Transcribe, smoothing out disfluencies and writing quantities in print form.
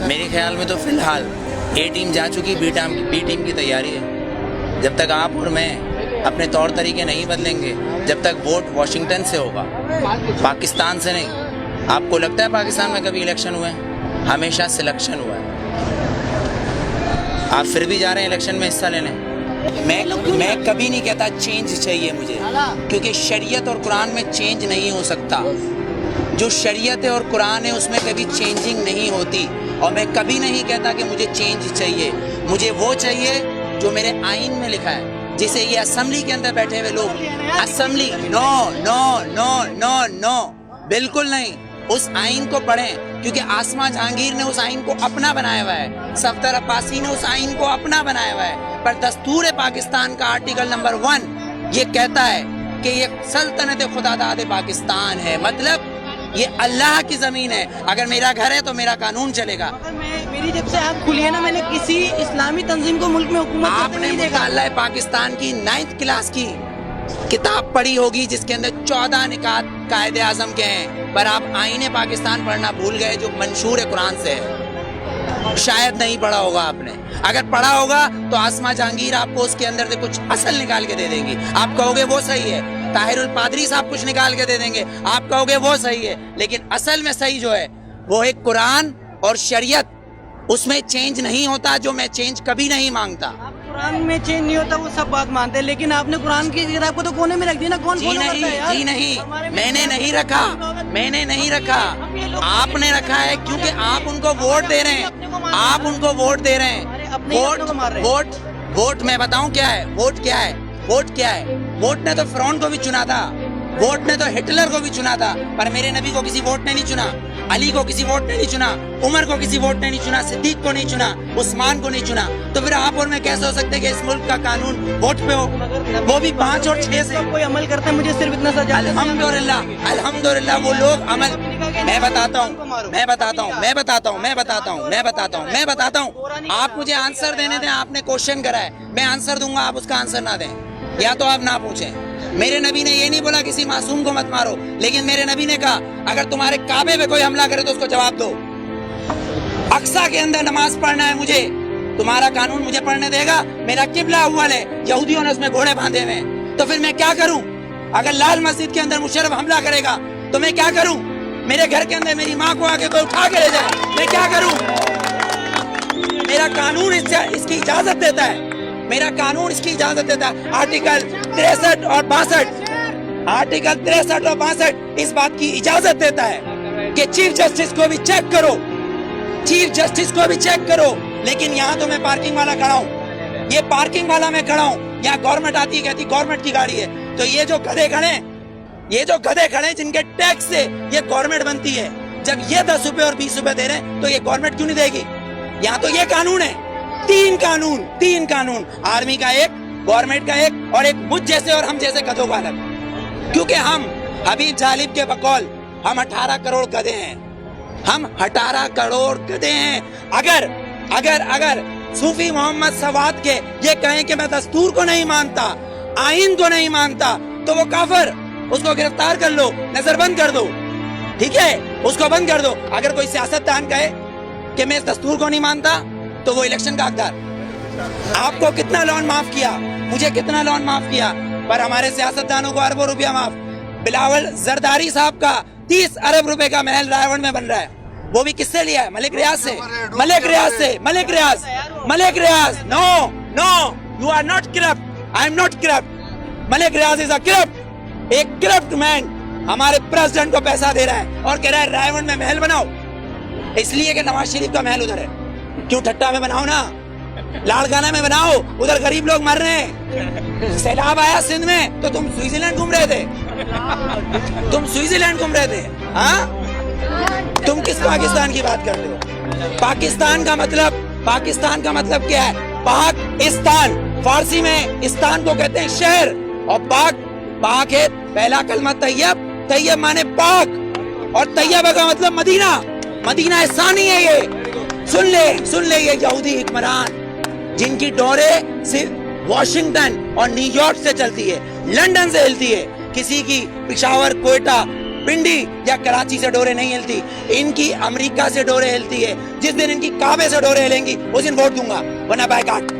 मेरे ख्याल में तो फिलहाल ए टीम जा चुकी, बी टीम की तैयारी है। जब तक आप और मैं अपने तौर तरीके नहीं बदलेंगे, जब तक वोट वॉशिंगटन से होगा, पाकिस्तान से नहीं। आपको लगता है पाकिस्तान में कभी इलेक्शन हुए हैं? हमेशा सिलेक्शन हुआ है। आप फिर भी जा रहे हैं इलेक्शन में हिस्सा लेने। मैं कभी नहीं कहता चेंज चाहिए मुझे, क्योंकि शरीयत और कुरान में चेंज नहीं हो सकता। जो शरीयत है और कुरान है उसमें कभी चेंजिंग नहीं होती। और मैं कभी नहीं कहता कि मुझे चेंज चाहिए। मुझे वो चाहिए जो मेरे आइन में लिखा है, जिसे ये असेंबली के अंदर बैठे हुए लोग assembly no no no no no बिल्कुल नहीं। उस आइन को पढ़ें, क्योंकि आसमा जहांगीर ने उस आइन को अपना बनाया हुआ है, सफदर अब्बासी ने उस आइन को अपना बनाया हुआ है। पर दस्तूर पाकिस्तान का आर्टिकल नंबर 1 ये कहता है कि ये सल्तनत खुदादाद पाकिस्तान है, मतलब ये अल्लाह की जमीन है। अगर मेरा घर है तो मेरा कानून चलेगा। मेरी जब से आँख खुली है ना, मैंने किसी इस्लामी तंजीम को मुल्क में हुकूमत आपने मुताल्ला पाकिस्तान की 9th क्लास की किताब पढ़ी होगी, जिसके अंदर 14 निकात कायदे आजम के हैं, पर आप आईने पाकिस्तान पढ़ना भूल गए, जो मंशूर है कुरान से है। शायद नहीं पढ़ा होगा आपने। अगर पढ़ा होगा तो आसमा जहांगीर आपको उसके अंदर से कुछ असल निकाल के दे देंगी, आप कहोगे वो सही है। ताहिरुल पादरी साहब कुछ निकाल के दे देंगे, आप कहोगे वो सही है। लेकिन असल में सही जो है वो है कुरान और शरीयत। उसमें चेंज नहीं होता, जो मैं चेंज कभी नहीं मांगता। कुरान में चेंज नहीं होता, वो सब बात मानते हैं, लेकिन आपने कुरान की किताब को तो कोने में रख दिया ना। कौन जी नहीं, मैंने नहीं रखा, मैंने नहीं रखा, आपने रखा है, क्योंकि आप उनको वोट दे रहे हैं, आप उनको वोट दे रहे हैं। वोट मैं बताऊं क्या है? वोट क्या है? वोट क्या है? वोट ने तो फिरौन को भी चुना था, वोट ने तो हिटलर को भी चुना था, पर मेरे नबी को किसी वोट ने नहीं चुना, अली को किसी वोट ने नहीं चुना, उमर को किसी वोट ने नहीं चुना, सिद्दीक को नहीं चुना, उस्मान को नहीं चुना। तो फिर आप और मैं कैसे हो सकते कि इस मुल्क का कानून वोट पे हो, वो भी 5 और 6 से? कोई अमल करता है, मुझे सिर्फ इतना सजा। अल्हम्दुलिल्लाह अल्हम्दुलिल्लाह वो लोग अमल, मैं बताता हूँ। आप मुझे आंसर देने दें, आपने क्वेश्चन करा है, मैं आंसर दूंगा, आप उसका आंसर ना दें, या तो आप ना पूछें। मेरे नबी ने ये नहीं बोला किसी मासूम को मत मारो, लेकिन मेरे नबी ने कहा अगर तुम्हारे काबे पे कोई हमला करे तो उसको जवाब दो। अक्सा के अंदर नमाज पढ़ना है मुझे, तुम्हारा कानून मुझे पढ़ने देगा? मेरा किबला अव्वल है, यहूदियों ने उसमें घोड़े बांधे हुए, तो फिर मैं क्या करूं? अगर लाल मस्जिद के अंदर मुशर्रफ हमला करेगा तो मैं क्या करूं? मेरे घर के अंदर मेरी माँ को आके कोई उठा के ले जाए, मैं क्या करूं? मेरा कानून इसकी इजाजत देता है, मेरा कानून इसकी इजाजत देता है। आर्टिकल 63 और 62, आर्टिकल 63 और 62 इस बात की इजाजत देता है कि चीफ जस्टिस को भी चेक करो, चीफ जस्टिस को भी चेक करो। लेकिन यहाँ तो मैं पार्किंग वाला खड़ा हूँ, ये पार्किंग वाला मैं खड़ा हूँ, यहाँ गवर्नमेंट आती है, कहती गवर्नमेंट की गाड़ी है, तो ये जो गधे खड़े, ये जो गधे खड़े जिनके टैक्स से ये गवर्नमेंट बनती है, जब ये 10 रुपए और 20 रुपए दे रहे हैं तो ये गवर्नमेंट क्यों नहीं देगी? यहाँ तो ये कानून है, 3 कानून, आर्मी का एक, गवर्नमेंट का एक, और एक मुझ जैसे और हम जैसे गधों का अलग। क्योंकि हम हबीब जालिब के बकौल हम 18 करोड़ गधे हैं, हम 18 करोड़ गधे हैं। अगर सूफी मोहम्मद सवाद के ये कहें कि मैं दस्तूर को नहीं मानता, आइन को नहीं मानता, तो वो काफिर, उसको गिरफ्तार कर लो, नजरबंद कर दो, ठीक है, उसको बंद कर दो। अगर कोई सियासतदान कहे कि मैं इस दस्तूर को नहीं मानता तो वो इलेक्शन का हकदार। आपको कितना लोन माफ किया, मुझे कितना लोन माफ किया, पर हमारे सियासतदानों को अरबों रुपया माफ। बिलावल जरदारी साहब का 30 अरब रुपए का महल रायगढ़ में बन रहा है, वो भी किससे लिया है? मलिक रियाज से, Malik Riyaz. No, you are not corrupt, I am not corrupt, Malik Riyaz is a corrupt. एक करप्ट मैन हमारे प्रेसिडेंट को पैसा दे रहा है और कह रहा है रायगढ़ में महल बनाओ, इसलिए कि नवाज शरीफ का महल उधर है। क्यों ठट्टा में बनाओ ना, लाड़काना में बनाओ, उधर गरीब लोग मर रहे हैं। सैलाब आया सिंध में तो तुम स्विट्जरलैंड घूम रहे थे, हाँ? तुम किस पाकिस्तान की बात करते हो? पाकिस्तान का मतलब क्या है? पाकिस्तान, फारसी में इस्तान को कहते हैं शहर, और पाक है पहला कलमा तैयब, तैयब माने पाक, और तैयब का मतलब मदीना एहसानी है। ये सुन ले ये यहूदी हुक्मरान जिनकी डोरे सिर्फ वॉशिंगटन और न्यूयॉर्क से चलती है, लंदन से हिलती है, किसी की पिशावर, कोयटा, पिंडी या कराची से डोरे नहीं हिलती, इनकी अमेरिका से डोरे हिलती है। जिस दिन इनकी काबे से डोरे हिलेंगी उस दिन वोट दूंगा, वरना बायकॉट।